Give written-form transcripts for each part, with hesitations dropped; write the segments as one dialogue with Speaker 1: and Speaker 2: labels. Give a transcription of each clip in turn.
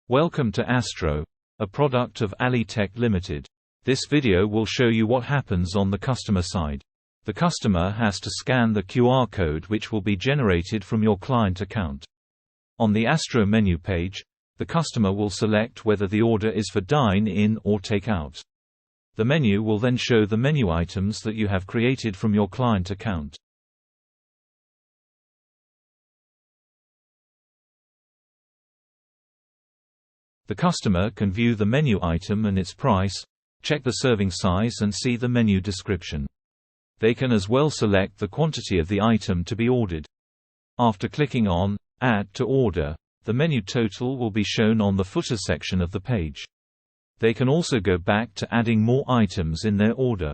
Speaker 1: Welcome to Astro, a product of Alitech Limited. This video will show you what happens on the customer side. The customer has to scan the QR code which will be generated from your client account. On the Astro menu page, the customer will select whether the order is for dine-in or take-out. The menu will then show the menu items that you have created from your client account. The customer can view the menu item and its price, check the serving size and see the menu description. They can as well select the quantity of the item to be ordered. After clicking on Add to Order, the menu total will be shown on the footer section of the page. They can also go back to adding more items in their order.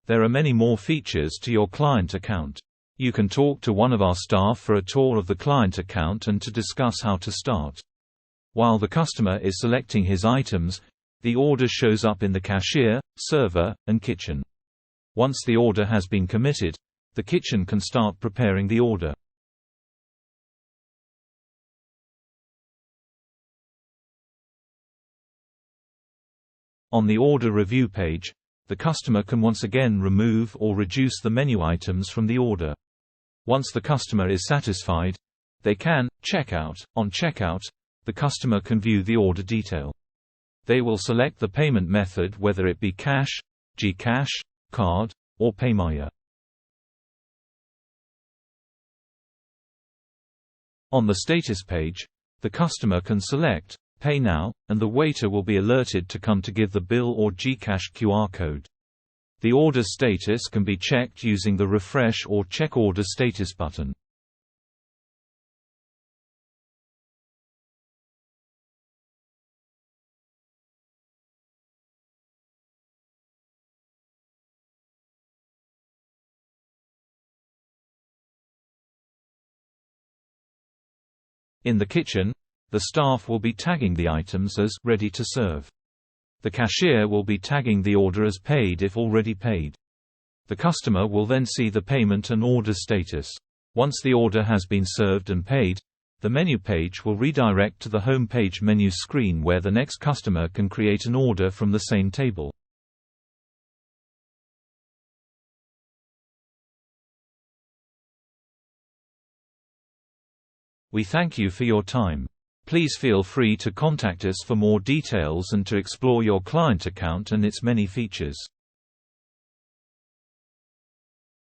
Speaker 1: There are many more features to your client account. You can talk to one of our staff for a tour of the client account and to discuss how to start. While the customer is selecting his items, the order shows up in the cashier, server, and kitchen. Once the order has been committed, the kitchen can start preparing the order. On the order review page, the customer can once again remove or reduce the menu items from the order. Once the customer is satisfied, they can check out. On checkout, the customer can view the order detail. They will select the payment method, whether it be cash, Gcash, card, or PayMaya. On the status page, the customer can select Pay Now, and the waiter will be alerted to come to give the bill or Gcash QR code. The order status can be checked using the Refresh or Check Order Status button. In the kitchen, the staff will be tagging the items as ready to serve. The cashier will be tagging the order as paid if already paid. The customer will then see the payment and order status. Once the order has been served and paid, the menu page will redirect to the home page menu screen where the next customer can create an order from the same table. We thank you for your time. Please feel free to contact us for more details and to explore your client account and its many features.